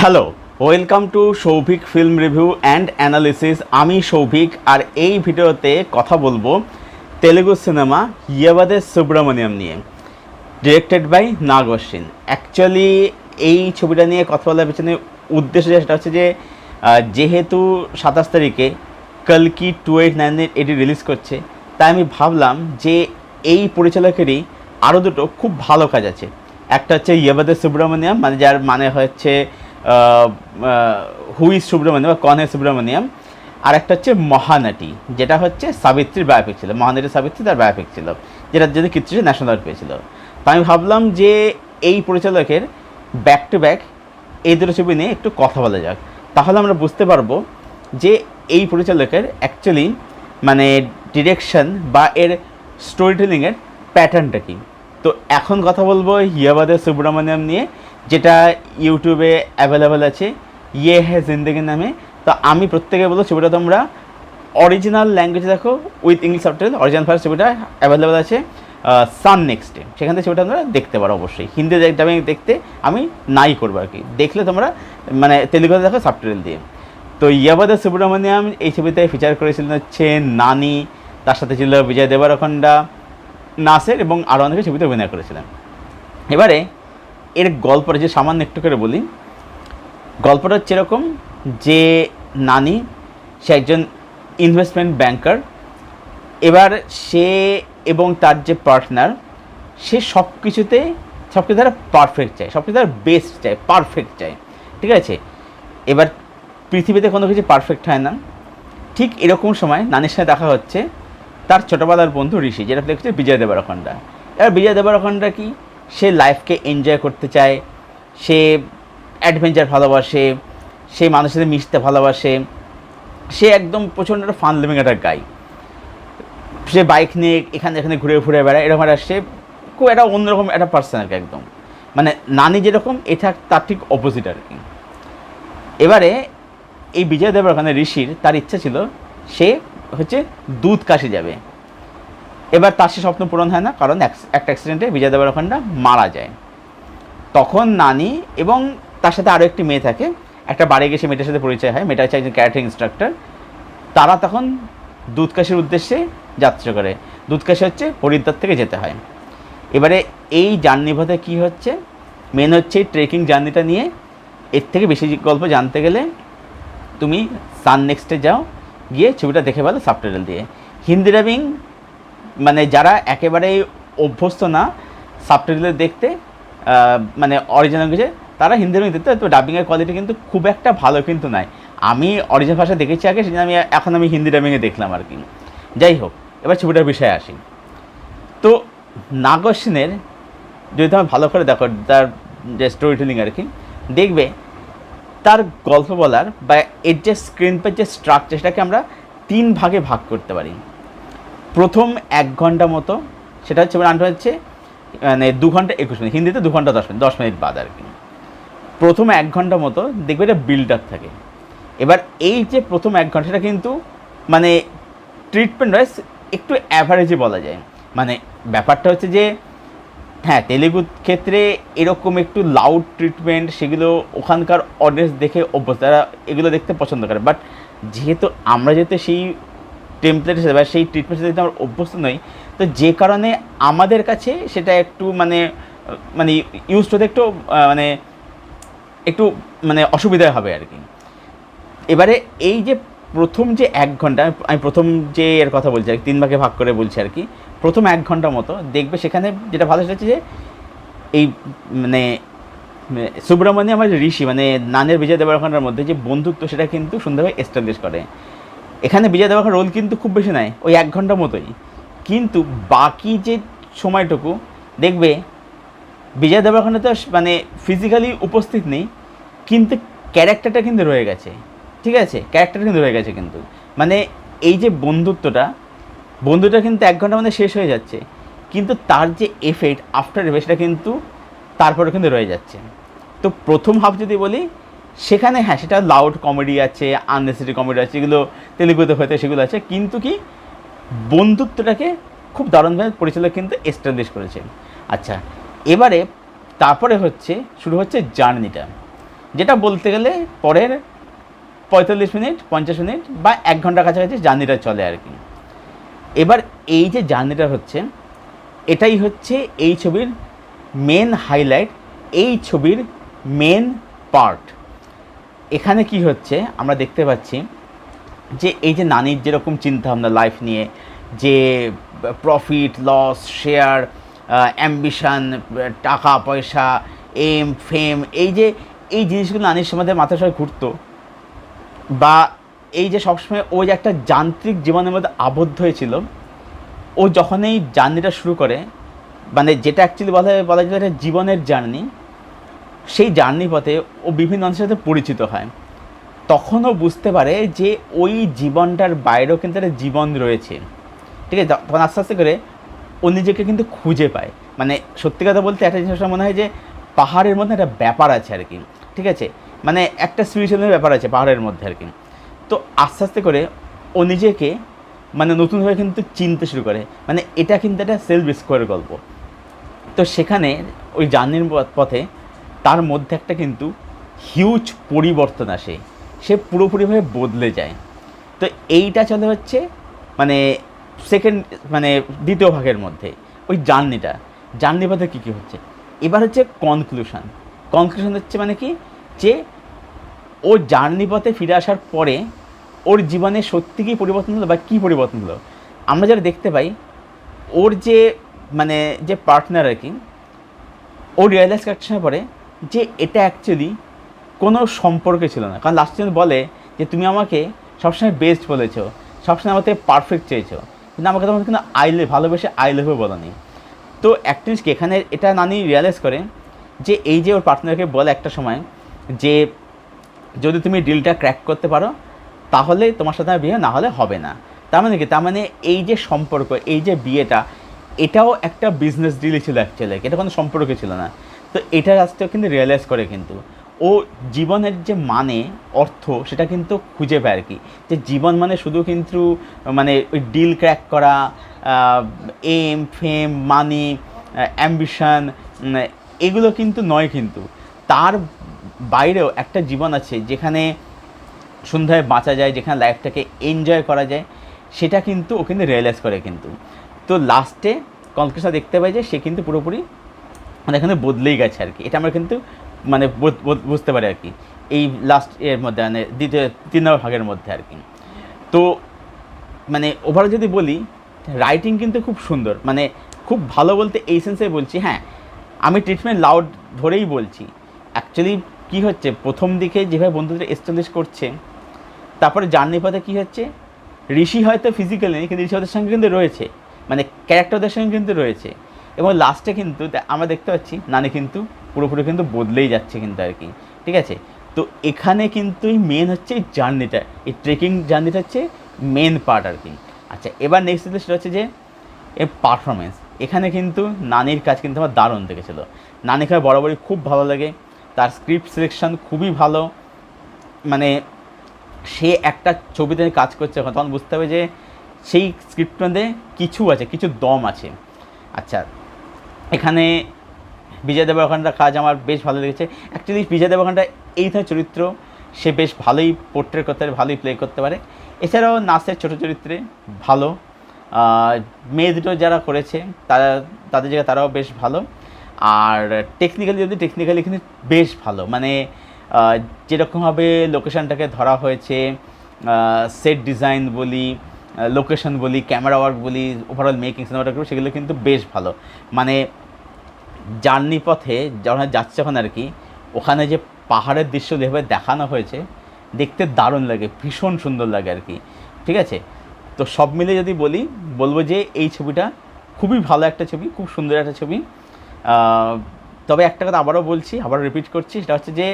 Hello, welcome to Souvik film review and analysis. আমি সৌভিক, আর এই ভিডিওতে কথা বলবো তেলেগু সিনেমা ইয়েবাদে সুব্রমণিয়াম নিয়ে, directed by Nag Ashwin. Actually এই ছবিটা নিয়ে কথা বলার পেছনে উদ্দেশ্য সেটা হচ্ছে যে যেহেতু 27 তারিখে কলকি 2899 এটি রিলিজ করছে, তাই আমি ভাবলাম যে এই পরিচালকেরই আরও দুটো খুব ভালো কাজ আছে। একটা হচ্ছে ইয়েবাদে সুব্রমণিয়াম, মানে যার মানে হচ্ছে হুইজ সুব্রমণিয়াম বা কনে সুব্রমণিয়াম। আর একটা হচ্ছে মহানটি, যেটা হচ্ছে সাবিত্রীর বায়োপিক ছিল। মহানটি সাবিত্রী তার বায়োপিক ছিল, যেটার জন্য কীর্তি ন্যাশনাল অ্যাওয়ার্ড পেয়েছিল। তো আমি ভাবলাম যে এই পরিচালকের ব্যাক টু ব্যাক এই দুটো ছবি নিয়ে একটু কথা বলা যাক, তাহলে আমরা বুঝতে পারবো যে এই পরিচালকের অ্যাকচুয়ালি মানে ডিরেকশন বা এর স্টোরি টেলিংয়ের প্যাটার্নটা কী। তো এখন কথা বলবো ইয়েবাদে সুব্রমণিয়াম নিয়ে, যেটা ইউটিউবে অ্যাভেলেবেল আছে ইয়ে হ্যাঁ জিন্দেগি নামে। তো আমি প্রত্যেকে বলবো ছবিটা তোমরা অরিজিনাল ল্যাঙ্গুয়েজে দেখো with English subtitle. Original first ছবিটা অ্যাভেলেবেল আছে সান নেক্সটে, সেখান থেকে ছবিটা তোমরা দেখতে পারো। অবশ্যই হিন্দি ডাবিং দেখতে আমি নাই করবো আর কি, দেখলে তোমরা মানে তেলেগুতে দেখো সাবটাইটেল দিয়ে। তো ইয়েবাদে সুব্রমণিয়াম এই ছবিতে ফিচার করেছিলেন হচ্ছে নানি, তার সাথে ছিল বিজয় দেবরকোন্ডা, নাসের এবং আরও অনেকে ছবিতে অভিনয় করেছিলেন। এবারে এর গল্পটা যে সামান্য একটু করে বলি, গল্পটা হচ্ছে এরকম যে নানি সে একজন ইনভেস্টমেন্ট ব্যাংকার। এবার সে এবং তার যে পার্টনার, সে সব কিছুতে তারা পারফেক্ট চায়, সব কিছু তারা বেস্ট চায়, পারফেক্ট চায়, ঠিক আছে। এবার পৃথিবীতে কোনো কিছু পারফেক্ট হয় না। ঠিক এরকম সময় নানির সাথে দেখা হচ্ছে তার ছোটোবেলার বন্ধু ঋষি, যেটা দেখছে বিজয় দেবরকোন্ডা। এবার বিজয় দেবরকোন্ডা কি, সে লাইফকে এনজয় করতে চায়, সে অ্যাডভেঞ্চার ভালোবাসে, সে মানুষের সাথে মিশতে ভালোবাসে, সে একদম প্রচণ্ড একটা ফান লিভিং একটা গাই। সে বাইক নিয়ে এখানে এখানে ঘুরে ঘুরে বেড়ায়, এরকম একটা সে খুব একটা অন্যরকম একটা পার্সন আর কি, একদম মানে নানি যেরকম এটা তার ঠিক অপোজিট আর কি। এবারে এই বিজয় দেবরকোন্ডা ঋষির তার ইচ্ছা ছিল সে হচ্ছে দুধ কাশি যাবে। এবার তার সে স্বপ্ন পূরণ হয় না, কারণ একটা অ্যাক্সিডেন্টে বিজয় দেবরকোন্ডা মারা যায়। তখন নানি এবং তার সাথে আরও একটি মেয়ে থাকে, একটা বাড়ি গিয়ে সে মেয়েটার সাথে পরিচয় হয়। মেয়েটা হচ্ছে একজন ক্যারাটে ইনস্ট্রাক্টর। তারা তখন দুধকাশির উদ্দেশ্যে যাত্রা করে। দুধকাশি হচ্ছে হরিদ্বার থেকে যেতে হয়। এবারে এই জার্নি পথে কী হচ্ছে, মেন হচ্ছে এই ট্রেকিং জার্নিটা নিয়ে। এর থেকে বেশি গল্প জানতে গেলে তুমি সান নেক্সটে যাও, গিয়ে ছবিটা দেখে ফেলো সাবটাইটেল দিয়ে। হিন্দি ডাবিং মানে যারা একেবারেই অভ্যস্ত না সাবটাইটেল দেখতে, মানে অরিজিনাল ল্যাঙ্গুয়েজে, তারা হিন্দি ডাবিং দেখতে, তো ডাবিংয়ের কোয়ালিটি কিন্তু খুব একটা ভালো কিন্তু নয়। আমি অরিজিনাল ভাষা দেখেছি আগে, সেজন্য এখন আমি হিন্দি ডাবিংয়ে দেখলাম আর কি। যাই হোক, এবার ছবিটার বিষয়ে আসি। তো নাগ অশ্বিনের যদি তুমি ভালো করে দেখো তার যে স্টোরি টেলিং আর কি, দেখবে তার গল্প বলার বা এর যে স্ক্রিন পের যে স্ট্রাকচার, সেটাকে আমরা 3 ভাগে ভাগ করতে পারি। প্রথম 1 ঘন্টা মতো সেটা হচ্ছে হচ্ছে মানে 2 ঘন্টা 21 মিনিট, হিন্দিতে 2 ঘন্টা 10 মিনিট বাদ আর কি। প্রথম 1 ঘন্টা মতো দেখবে এটা বিল্ড আপ থাকে। এবার এই যে প্রথম 1 ঘন্টা, সেটা কিন্তু মানে ট্রিটমেন্ট ওয়াইজ একটু অ্যাভারেজে বলা যায়। মানে ব্যাপারটা হচ্ছে যে হ্যাঁ, তেলেগুর ক্ষেত্রে এরকম একটু লাউড ট্রিটমেন্ট, সেগুলো ওখানকার অডিয়েন্স দেখে অভ্যস্ত, তারা এগুলো দেখতে পছন্দ করে। বাট যেহেতু সেই টেমপ্লেটের সাথে বা সেই ট্রিটমেন্টের সাথে আমরা অভ্যস্ত নই, তো যে কারণে আমাদের কাছে সেটা একটু মানে মানে ইউজ হতে একটু মানে অসুবিধা হবে আর কি। এবারে এই যে প্রথম যে 1 ঘন্টা, আমি প্রথম যে এর কথা বলছি আর কি, 3 ভাগে ভাগ করে বলছি আর কি। প্রথম 1 ঘন্টা মতো দেখবে, সেখানে যেটা ভালো সেটা হচ্ছে যে এই মানে সুব্রমণিয়াম আর ঋষি মানে নানের বিজয় দেবরকোন্ডার মধ্যে যে বন্ধুত্ব, সেটা কিন্তু সুন্দরভাবে এস্টাবলিশ করে। এখানে বিজয় দেবরকোন্ডার রোল কিন্তু খুব বেশি নয়, ওই 1 ঘন্টা মতোই। কিন্তু বাকি যে সময়টুকু দেখবে বিজয় দেবরকোন্ডা তো মানে ফিজিক্যালি উপস্থিত নেই, কিন্তু ক্যারেক্টারটা কিন্তু রয়ে গেছে, ঠিক আছে, ক্যারেক্টারটা কিন্তু রয়ে গেছে। কিন্তু মানে এই যে বন্ধুত্বটা কিন্তু 1 ঘন্টার মধ্যে শেষ হয়ে যাচ্ছে, কিন্তু তার যে এফেক্ট আফটার এফেক্ট, সেটা কিন্তু তারপরে কিন্তু রয়ে যাচ্ছে। তো প্রথম হাফ যদি বলি, সেখানে হ্যাঁ সেটা লাউড কমেডি আছে, আননেসেসারি কমেডি আছে, যেগুলো তেলেগুতে হয়তো সেগুলো আছে, কিন্তু কি বন্ধুত্বটাকে খুব দারুণভাবে পরিচালক কিন্তু এস্টাবলিশ করেছে। আচ্ছা, এবারে তারপরে শুরু হচ্ছে জার্নিটা। যেটা বলতে গেলে পরের 45 মিনিট 50 মিনিট বা 1 ঘন্টার কাছাকাছি জার্নিটা চলে আর কি। এবার এই যে জার্নিটা হচ্ছে, এটাই হচ্ছে এই ছবির মেন হাইলাইট, এই ছবির মেন পার্ট। এখানে কি হচ্ছে আমরা দেখতে পাচ্ছি যে এই যে নানির যেরকম চিন্তাভাবনা লাইফ নিয়ে, যে প্রফিট লস শেয়ার, অ্যাম্বিশান, টাকা পয়সা, এম ফেম, এই জিনিসগুলো নানির সম্বন্ধে মাথার সঙ্গে ঘুরতো, বা এই যে সবসময় ও যে একটা যান্ত্রিক জীবনের মধ্যে আবদ্ধ হয়েছিল, ও যখন এই জার্নিটা শুরু করে, মানে যেটা অ্যাকচুয়ালি বলা যায় একটা জীবনের জার্নি, সেই জার্নি পথে ও বিভিন্ন মানুষের সাথে পরিচিত হয়। তখনও বুঝতে পারে যে ওই জীবনটার বাইরেও কিন্তু একটা জীবন রয়েছে, ঠিক আছে। তখন আস্তে আস্তে করে ও নিজেকে কিন্তু খুঁজে পায়। মানে সত্যি কথা বলতে একটা জিনিস মনে হয় যে পাহাড়ের মধ্যে একটা ব্যাপার আছে আর কি, ঠিক আছে, মানে একটা স্পিরিচুয়াল ব্যাপার আছে পাহাড়ের মধ্যে আর কি। তো আস্তে আস্তে করে ও নিজেকে মানে নতুনভাবে কিন্তু চিনতে শুরু করে, মানে এটা কিন্তু একটা সেলফ ডিসকভারির গল্প। তো সেখানে ওই জার্নির পথে তার মধ্যে একটা কিন্তু হিউজ পরিবর্তন আসে, সে পুরোপুরিভাবে বদলে যায়। তো এইটা চলে হচ্ছে মানে মানে দ্বিতীয় ভাগের মধ্যে ওই জার্নি পথে কী কী হচ্ছে। এবার হচ্ছে কনক্লুশন হচ্ছে মানে কি, যে ও জার্নি পথে ফিরে আসার পরে ওর জীবনে সত্যি কী পরিবর্তন হলো বা কী পরিবর্তন হলো। আমরা যারা দেখতে পাই ওর যে মানে যে পার্টনার আর কি, ও রিয়েলাইজ করার পরে যে এটা অ্যাকচুয়ালি কোনো সম্পর্কে ছিল না। কারণ লাস্ট বলে যে তুমি আমাকে সবসময় বেস্ট বলেছো, সবসময় আমার থেকে পারফেক্ট চেয়েছো, কিন্তু আমাকে তখন কিন্তু ভালোবেসে আই লাভ বলা নেই। তো অ্যাটলিস্ট এখানে এটা নানি রিয়েলাইজ করে যে এই যে ওর পার্টনারকে বলে একটা সময় যে যদি তুমি ডিলটা ক্র্যাক করতে পারো তাহলে তোমার সাথে আমার বিয়ে, না হলে হবে না। তার মানে কি, তার মানে এই যে সম্পর্ক, এই যে বিয়েটা, এটাও একটা বিজনেস ডিলই ছিল অ্যাকচুয়ালি, এটা কোনো সম্পর্ক ছিল না। তো এটা রাস্তাও কিন্তু রিয়েলাইজ করে কিন্তু ও জীবনের যে মানে অর্থ সেটা কিন্তু খুঁজে পায় আর কি, যে জীবন মানে শুধু কিন্তু মানে ওই ডিল ক্র্যাক করা, এম ফেম মানি অ্যাম্বিশন, এগুলো কিন্তু নয়, কিন্তু তার বাইরেও একটা জীবন আছে যেখানে সন্ধ্যায় বাঁচা যায়, যেখানে লাইফটাকে এনজয় করা যায়, সেটা কিন্তু ও কিন্তু রিয়েলাইজ করে কিন্তু। তো লাস্টে কনক্লুশন দেখতে পাই যে সে কিন্তু পুরোপুরি মানে এখানে বদলেই গেছে আর কি। এটা আমরা কিন্তু মানে বুঝতে পারি আর কি এই লাস্ট এর মধ্যে, মানে দ্বিতীয় 3 নম্বর ভাগের মধ্যে আর কি। তো মানে ওভারঅল যদি বলি, রাইটিং কিন্তু খুব সুন্দর, মানে খুব ভালো বলতে এই সেন্সে বলছি। হ্যাঁ, আমি ট্রিটমেন্ট লাউড ধরেই বলছি। অ্যাকচুয়ালি কী হচ্ছে, প্রথম দিকে যেভাবে বন্ধুদের এস্টাবলিশ করছে, তারপরে জার্নি পথে কী হচ্ছে, ঋষি হয়তো ফিজিক্যালি নেই, কিন্তু ঋষি ওদের সঙ্গে কিন্তু রয়েছে, মানে ক্যারেক্টারদের সঙ্গে কিন্তু রয়েছে। এবং লাস্টে কিন্তু আমরা দেখতে পাচ্ছি নানি কিন্তু পুরোপুরি কিন্তু বদলেই যাচ্ছে কিন্তু আর কি, ঠিক আছে। তো এখানে কিন্তু এই মেন হচ্ছে এই জার্নিটা, এই ট্রেকিং জার্নিটা হচ্ছে মেন পার্ট আর কি। আচ্ছা, এবার নেক্সট সেটা হচ্ছে যে এর পারফরমেন্স। এখানে কিন্তু নানির কাজ কিন্তু আমার দারুণ দেখেছিলো। নানিকে বরাবরই খুব ভালো লাগে, তার স্ক্রিপ্ট সিলেকশন খুবই ভালো। মানে সে একটা ছবিতে কাজ করছে তখন বুঝতে হবে যে সেই স্ক্রিপ্টের মধ্যে কিছু আছে, কিছু দম আছে। আচ্ছা, এখানে বিজয় দেবরকোন্ডার কাজ আমার বেশ ভালো লেগেছে। অ্যাকচুয়ালি বিজয় দেবরকোন্ডা এই ধরনের চরিত্র সে বেশ ভালোই পোর্ট্রেট করতে পারে, ভালোই প্লে করতে পারে। এছাড়াও নাচের ছোটো চরিত্রে ভালো, মেয়ে দুটো যারা করেছে তাদের জায়গায় তারাও বেশ ভালো। আর টেকনিক্যালি কিন্তু বেশ ভালো, মানে যেরকমভাবে লোকেশানটাকে ধরা হয়েছে, সেট ডিজাইন বলি, লোকেশন বলি, ক্যামেরা ওয়ার্ক বলি, ওভারঅল মেকিং সিনেমাটোগ্রাফি, সেগুলো কিন্তু বেশ ভালো। মানে জার্নি পথে যখন যাচ্ছে যখন আর কি, ওখানে যে পাহাড়ের দৃশ্য যেভাবে দেখানো হয়েছে দেখতে দারুণ লাগে, ভীষণ সুন্দর লাগে আর কি, ঠিক আছে। তো সব মিলে যদি বলবো যে এই ছবিটা খুবই ভালো একটা ছবি, খুব সুন্দর একটা ছবি। তবে একটা কথা আবারও রিপিট করছি, সেটা হচ্ছে যে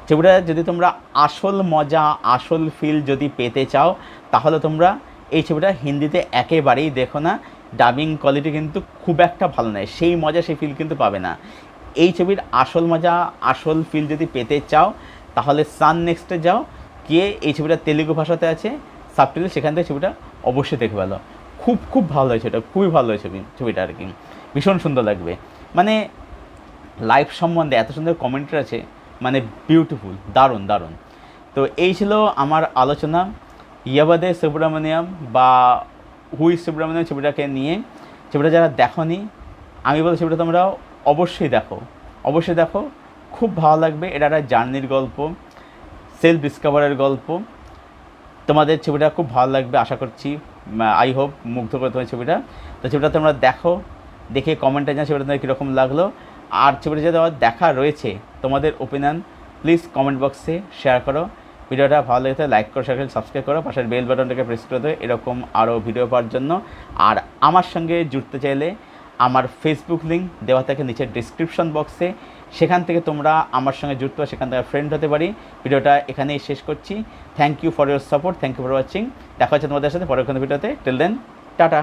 ছবিটা যদি তোমরা আসল মজা, আসল ফিল যদি পেতে চাও, তাহলে তোমরা এই ছবিটা হিন্দিতে একেবারেই দেখো না। ডাবিং কোয়ালিটি কিন্তু খুব একটা ভালো নয়, সেই মজা সেই ফিল কিন্তু পাবে না। এই ছবির আসল মজা, আসল ফিল যদি পেতে চাও, তাহলে সান নেক্সটে যাও, গিয়ে এই ছবিটা তেলেগু ভাষাতে আছে, সাবটাইটেল, সেখান থেকে ছবিটা অবশ্যই দেখে ভালো। খুব ভালো হয়েছে, এটা খুবই ভালো হয়েছে ছবিটা আর কি, ভীষণ সুন্দর লাগবে। মানে লাইফ সম্বন্ধে এত সুন্দর কমেন্টারি আছে, মানে বিউটিফুল, দারুণ দারুণ। তো এই ছিল আমার আলোচনা ইয়াবাদে সুব্রমণিয়াম বা হুই সুব্রমণিয়াম ছবিটাকে নিয়ে। ছবিটা যারা দেখোনি, আমি বলছি ছবিটা তোমরা অবশ্যই দেখো, অবশ্যই দেখো, খুব ভালো লাগবে। এটা একটা জার্নির গল্প, সেলফ ডিসকভারের গল্প। তোমাদের ছবিটা খুব ভালো লাগবে আশা করছি, আই হোপ মুগ্ধ করে তোমার ছবিটা। তো ছবিটা তোমরা দেখো, দেখে কমেন্টে জানাও ছবিটা তোমাদের কীরকম লাগলো। আর ছবিটা যদি আমার দেখা রয়েছে তোমাদের ওপিনিয়ন প্লিজ কমেন্ট বক্সে শেয়ার করো। ভিডিওটা ভালো লেগে লাইক করো, শেয়ার করে সাবস্ক্রাইব করো, পাশের বেল বাটনটাকে প্রেস করে দেবে এরকম আরও ভিডিও পাওয়ার জন্য। আর আমার সঙ্গে জুড়তে চাইলে আমার ফেসবুক লিঙ্ক দেওয়া থাকে নিচের ডিসক্রিপশন বক্সে, সেখান থেকে তোমরা আমার সঙ্গে যুক্ত হয়ে সেখান থেকে ফ্রেন্ড হতে পারি। ভিডিওটা এখানেই শেষ করছি। Thank you for your support, thank you for watching. দেখা হচ্ছে তোমাদের সাথে পরের কোনো ভিডিওতে। Till then, tata.